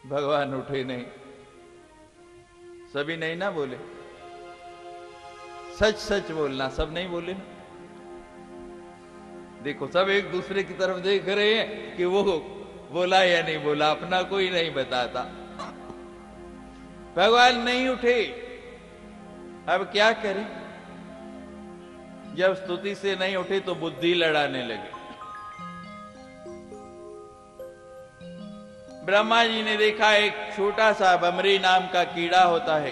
भगवान उठे नहीं, सभी नहीं ना बोले। सच सच बोलना, सब नहीं बोले ना। देखो सब एक दूसरे की तरफ देख रहे हैं कि वो बोला या नहीं बोला, अपना कोई नहीं बताता। भगवान नहीं उठे, अब क्या करें? जब स्तुति से नहीं उठे तो बुद्धि लड़ाने लगे। ब्रह्मा जी ने देखा एक छोटा सा बमरी नाम का कीड़ा होता है,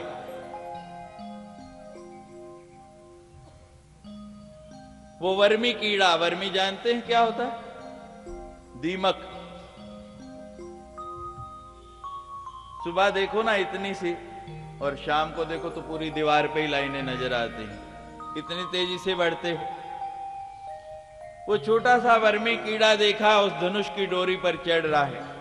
वो वर्मी कीड़ा। वर्मी जानते हैं क्या होता है? दीमक। सुबह देखो ना इतनी सी, और शाम को देखो तो पूरी दीवार पे ही लाइनें नजर आती हैं, इतनी तेजी से बढ़ते हैं। वो छोटा सा वर्मी कीड़ा देखा, उस धनुष की डोरी पर चढ़ रहा है।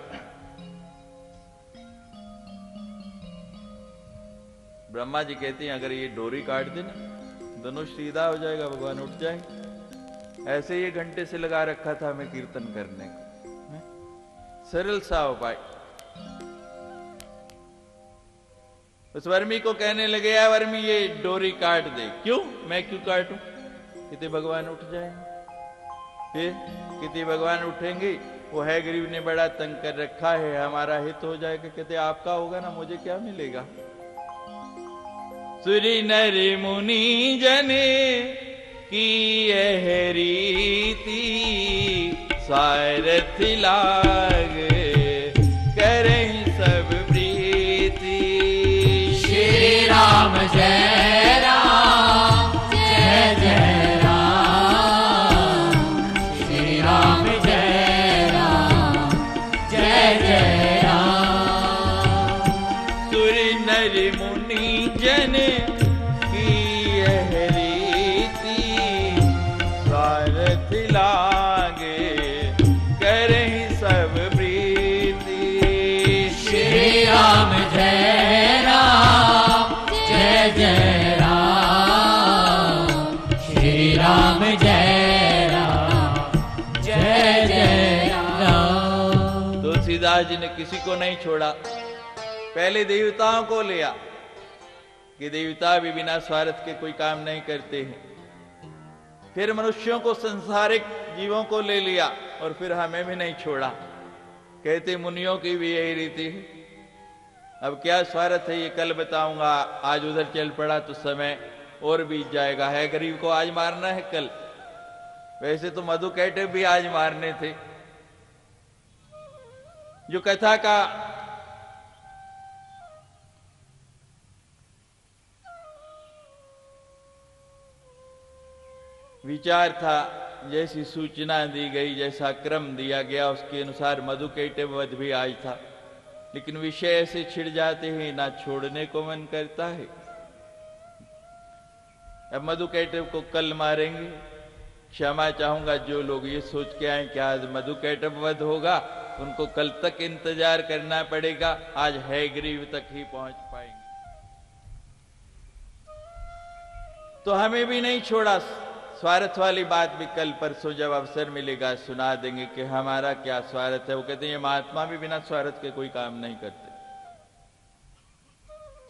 ब्रह्मा जी कहते हैं अगर ये डोरी काट दे ना, धनुष सीधा हो जाएगा, भगवान उठ जाएंगे। ऐसे ये घंटे से लगा रखा था हमें कीर्तन करने को, सरल सा उपाय। उस वर्मी को कहने लगे, या वर्मी ये डोरी काट दे। क्यों? मैं क्यों काटूं? कितने भगवान उठ जाएंगे। फिर कितने भगवान उठेंगे? वो है गरीब ने बड़ा तंग कर रखा है, हमारा हित हो जाएगा। कहते आपका होगा ना, मुझे क्या मिलेगा। सुरी नर मुनि जने की यह रीति, सारथ लाग करें सब प्रीति। श्री राम जय राम, जय जय राम। श्री राम जय राम, जय जय राम। सुरी नर मुनि जन लागे करें सब प्रीति। श्री राम जय राम, जय जय राम। श्री राम जय राम, जय जय राम। तुलसीदास जी ने किसी को नहीं छोड़ा, पहले देवताओं को लिया कि देवता भी बिना स्वार्थ के कोई काम नहीं करते हैं। फिर मनुष्यों को, संसारिक जीवों को ले लिया, और फिर हमें भी नहीं छोड़ा। कहते मुनियों की भी यही रीति है। अब क्या स्वार्थ है ये कल बताऊंगा, आज उधर चल पड़ा तो समय और बीत जाएगा। है गरीब को आज मारना है कल। वैसे तो मधु कैटभ भी आज मारने थे। जो कथा का विचार था, जैसी सूचना दी गई, जैसा क्रम दिया गया, उसके अनुसार मधु कैटभ वध भी आज था। लेकिन विषय ऐसे छिड़ जाते हैं, ना छोड़ने को मन करता है। अब मधु कैटभ को कल मारेंगे। क्षमा चाहूंगा जो लोग ये सोच के आए कि आज मधु कैटभ वध होगा, उनको कल तक इंतजार करना पड़ेगा। आज है गरीब तक ही पहुंच पाएंगे। तो हमें भी नहीं छोड़ा। स्वार्थ वाली बात भी कल परसों जब अवसर मिलेगा सुना देंगे कि हमारा क्या स्वार्थ है। वो कहते हैं ये महात्मा भी बिना स्वार्थ के कोई काम नहीं करते।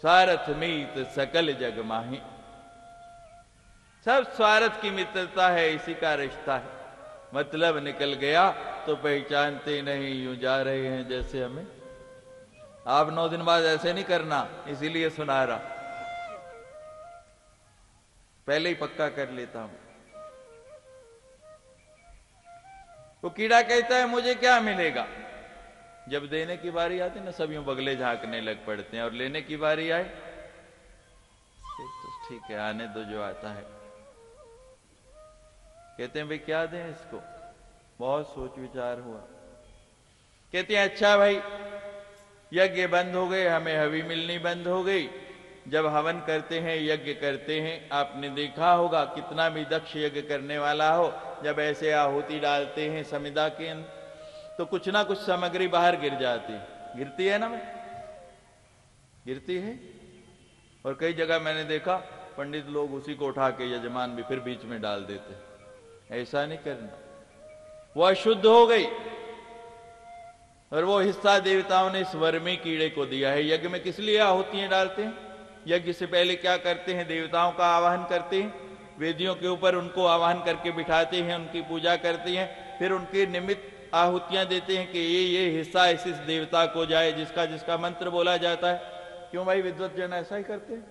स्वार्थ मीत सकल जग माही। सब स्वार्थ की मित्रता है, इसी का रिश्ता है। मतलब निकल गया तो पहचानते नहीं, यूं जा रहे हैं जैसे हमें। आप 9 दिन बाद ऐसे नहीं करना, इसीलिए सुना रहा, पहले ही पक्का कर लेता हूं। वो कीड़ा कहता है मुझे क्या मिलेगा। जब देने की बारी आती ना, सब यूं बगले झांकने लग पड़ते हैं, और लेने की बारी आए तो ठीक है, आने दो जो आता है। कहते हैं भाई क्या दें इसको। बहुत सोच विचार हुआ। कहते हैं अच्छा भाई, यज्ञ बंद हो गए, हमें हवी मिलनी बंद हो गई। जब हवन करते हैं, यज्ञ करते हैं, आपने देखा होगा कितना भी दक्ष यज्ञ करने वाला हो, जब ऐसे आहुति डालते हैं समिधा के अंदर, तो कुछ ना कुछ सामग्री बाहर गिर जाती है। गिरती है ना भाई, गिरती है। और कई जगह मैंने देखा पंडित लोग उसी को उठा के यजमान भी फिर बीच में डाल देते। ऐसा नहीं करना, वो अशुद्ध हो गई। और वो हिस्सा देवताओं ने इस वर्मी कीड़े को दिया है। यज्ञ में किस लिए आहुतियां डालते हैं? यज्ञ से पहले क्या करते हैं? देवताओं का आवाहन करते हैं, वेदियों के ऊपर उनको आवाहन करके बिठाते हैं, उनकी पूजा करते हैं, फिर उनके निमित्त आहुतियां देते हैं कि ये हिस्सा इस देवता को जाए जिसका जिसका मंत्र बोला जाता है। क्यों भाई विद्वत जन ऐसा ही करते हैं?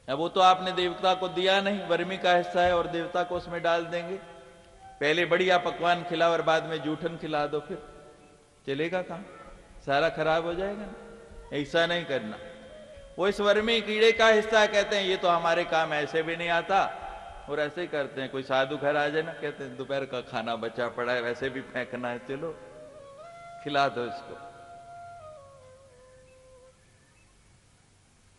अब वो तो आपने देवता को दिया नहीं, वर्मी का हिस्सा है और देवता को उसमें डाल देंगे। पहले बढ़िया पकवान खिलाओ और बाद में जूठन खिला दो, फिर चलेगा काम? सारा खराब हो जाएगा ना। ऐसा नहीं करना। वो इस वर्मी कीड़े का हिस्सा कहते हैं, ये तो हमारे काम ऐसे भी नहीं आता, और ऐसे ही करते हैं। कोई साधु घर आ जाए ना, कहते हैं दोपहर का खाना बचा पड़ा है, वैसे भी फेंकना है, चलो खिला दो इसको।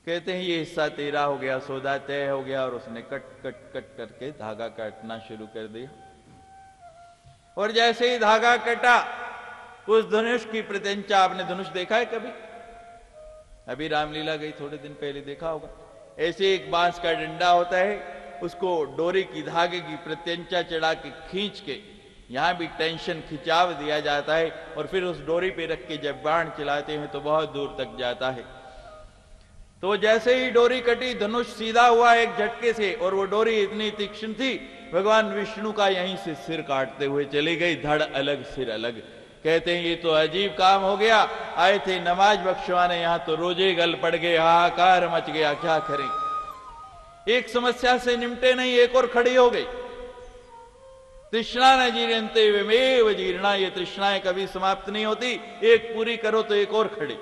कहते हैं ये हिस्सा तेरा हो गया, सौदा तय हो गया, और उसने कट कट कट करके धागा काटना शुरू कर दिया। और जैसे ही धागा कटा, उस धनुष की प्रत्यंचा, आपने धनुष देखा है कभी? अभी रामलीला गई थोड़े दिन पहले, देखा होगा। ऐसे एक बांस का डंडा होता है, उसको डोरी की धागे की प्रत्यंचा चढ़ा के खींच के, यहां भी टेंशन खिंचाव दिया जाता है, और फिर उस डोरी पे रख के जब बाण चलाते हैं तो बहुत दूर तक जाता है। तो जैसे ही डोरी कटी, धनुष सीधा हुआ एक झटके से, और वो डोरी इतनी तीक्ष्ण थी, भगवान विष्णु का यहीं से सिर काटते हुए चली गई। धड़ अलग सिर अलग। कहते हैं ये तो अजीब काम हो गया। आए थे नमाज बख्शवाने, यहां तो रोजे गल पड़ गए, हाहाकार मच गया, क्या करें? एक समस्या से निपटे नहीं, एक और खड़ी हो गई। तृष्णा न जीरन्ते विमेव जीर्णा, ये तृष्णाएं कभी समाप्त नहीं होती, एक पूरी करो तो एक और खड़ी।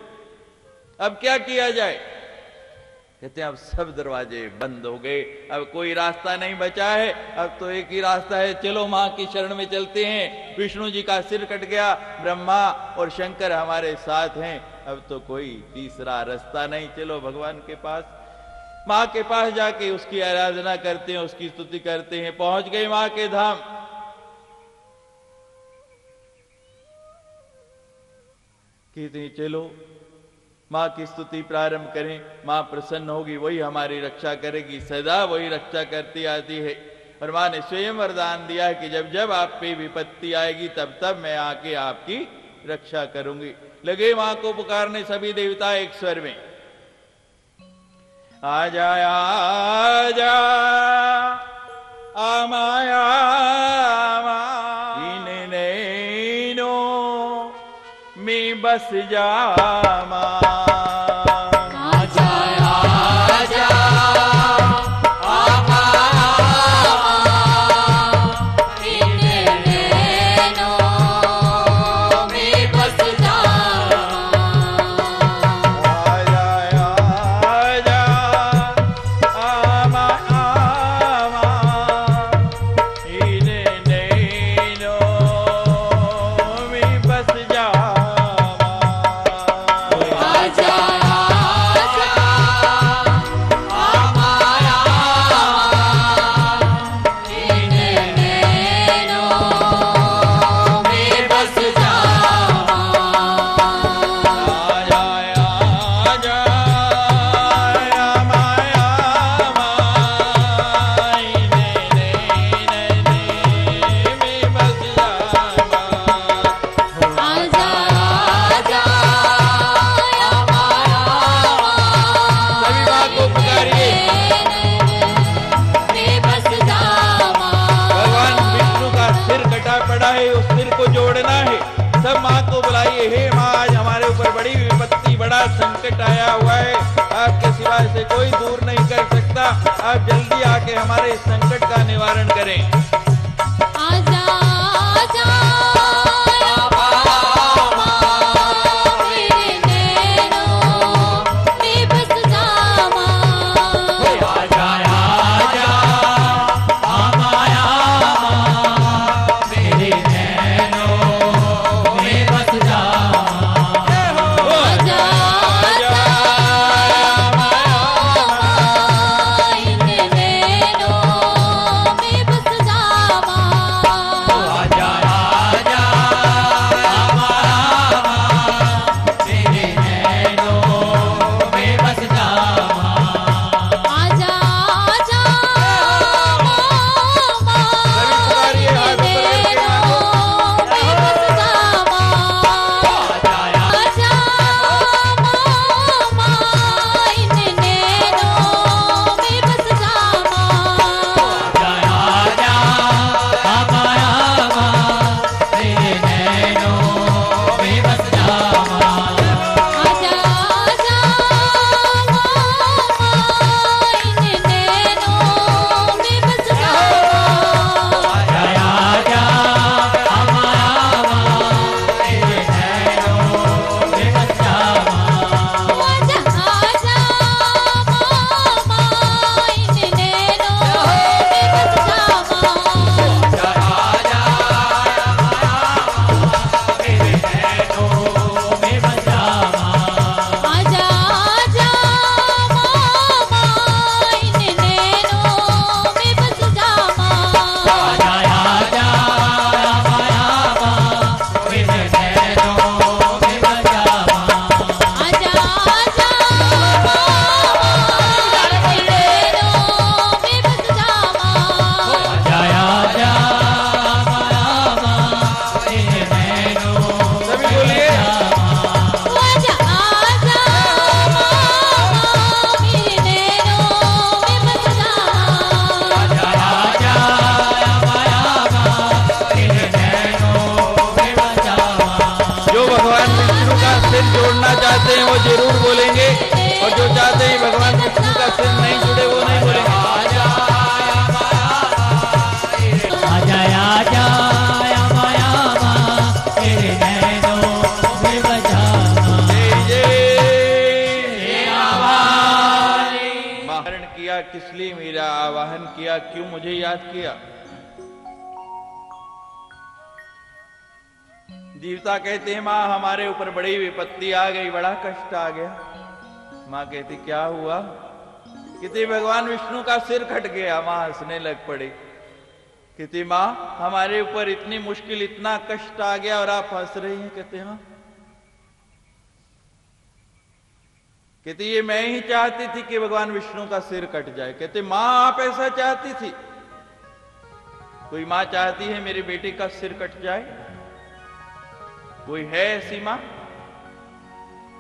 अब क्या किया जाए? कहते हैं अब सब दरवाजे बंद हो गए, अब कोई रास्ता नहीं बचा है, अब तो एक ही रास्ता है, चलो मां की शरण में चलते हैं। विष्णु जी का सिर कट गया, ब्रह्मा और शंकर हमारे साथ हैं, अब तो कोई तीसरा रास्ता नहीं, चलो भगवान के पास। मां के पास जाके उसकी आराधना करते हैं, उसकी स्तुति करते हैं। पहुंच गए मां के धाम। कहते हैं चलो मां की स्तुति प्रारंभ करें, मां प्रसन्न होगी, वही हमारी रक्षा करेगी, सदा वही रक्षा करती आती है। और मां ने स्वयं वरदान दिया है कि जब जब आप पे विपत्ति आएगी तब तब मैं आके आपकी रक्षा करूंगी। लगे मां को पुकारने सभी देवता एक स्वर में, आजा आजा आमाया इन नैनो में बस जा मां। संकट आया हुआ है, आपके सिवा से कोई दूर नहीं कर सकता, आप जल्दी आके हमारे इस संकट का निवारण करें। आजा आजा जा नैनों में बजा आवाहन किया, किस लिए मेरा आवाहन किया, क्यों मुझे याद किया? देवता कहते हैं मां हमारे ऊपर बड़ी विपत्ति आ गई, बड़ा कष्ट आ गया। मां कहती क्या हुआ? कहती भगवान विष्णु का सिर कट गया। मां हंसने लग पड़ी। कहती मां हमारे ऊपर इतनी मुश्किल, इतना कष्ट आ गया और आप हंस रही हैं? कहते हाँ। कहती ये मैं ही चाहती थी कि भगवान विष्णु का सिर कट जाए। कहते मां आप ऐसा चाहती थी? कोई मां चाहती है मेरे बेटे का सिर कट जाए? कोई है ऐसी मां?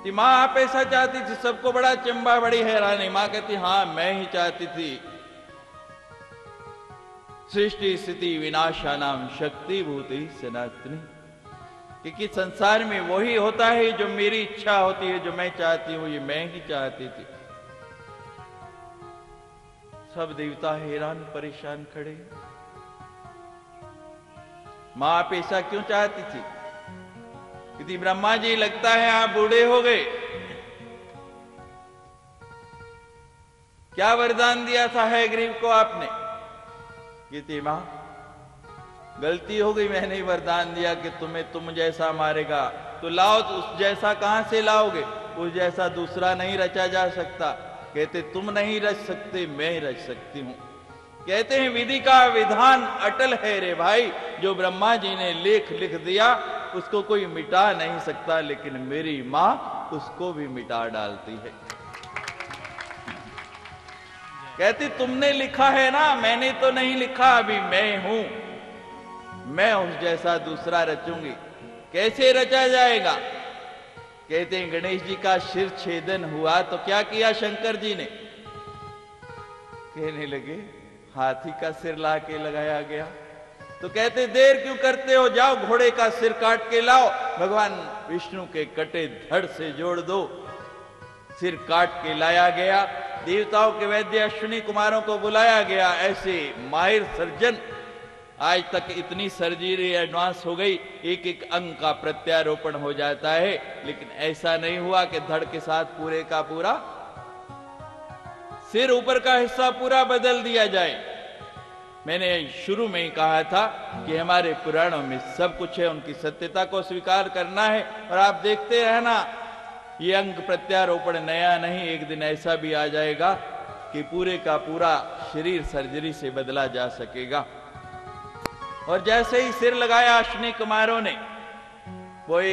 मां आप ऐसा चाहती थी? सबको बड़ा चिंबा, बड़ी हैरानी। मां कहती हाँ मैं ही चाहती थी। सृष्टि स्थिति विनाशानाम शक्ति भूति सनातनी, क्योंकि संसार में वही होता है जो मेरी इच्छा होती है, जो मैं चाहती हूं, ये मैं ही चाहती थी। सब देवता हैरान परेशान खड़े। मां आप ऐसा क्यों चाहती थी? कहती ब्रह्मा जी लगता है आप बूढ़े हो गए। क्या वरदान दिया था हयग्रीव को आपने? कहती मां गलती हो गई, मैंने ही वरदान दिया कि तुम्हें तुम जैसा मारेगा। तो लाओ, तो उस जैसा कहां से लाओगे? उस जैसा दूसरा नहीं रचा जा सकता। कहते तुम नहीं रच सकते, मैं ही रच सकती हूं। कहते हैं विधि का विधान अटल है रे भाई, जो ब्रह्मा जी ने लेख लिख दिया उसको कोई मिटा नहीं सकता, लेकिन मेरी मां उसको भी मिटा डालती है। कहती तुमने लिखा है ना, मैंने तो नहीं लिखा, अभी मैं हूं, मैं उस जैसा दूसरा रचूंगी। कैसे रचा जाएगा? कहते हैं गणेश जी का सिर छेदन हुआ तो क्या किया शंकर जी ने? कहने लगे हाथी का सिर लाके लगाया गया। तो कहते देर क्यों करते हो, जाओ घोड़े का सिर काट के लाओ, भगवान विष्णु के कटे धड़ से जोड़ दो। सिर काट के लाया गया। देवताओं के वैद्य अश्विनी कुमारों को बुलाया गया। ऐसे माहिर सर्जन, आज तक इतनी सर्जरी एडवांस हो गई, एक एक अंग का प्रत्यारोपण हो जाता है, लेकिन ऐसा नहीं हुआ कि धड़ के साथ पूरे का पूरा सिर, ऊपर का हिस्सा पूरा बदल दिया जाए। मैंने शुरू में ही कहा था कि हमारे पुराणों में सब कुछ है, उनकी सत्यता को स्वीकार करना है। और आप देखते रहना, ये अंग प्रत्यारोपण नया नहीं, एक दिन ऐसा भी आ जाएगा कि पूरे का पूरा शरीर सर्जरी से बदला जा सकेगा। और जैसे ही सिर लगाया अश्विनी कुमारों ने, वो एक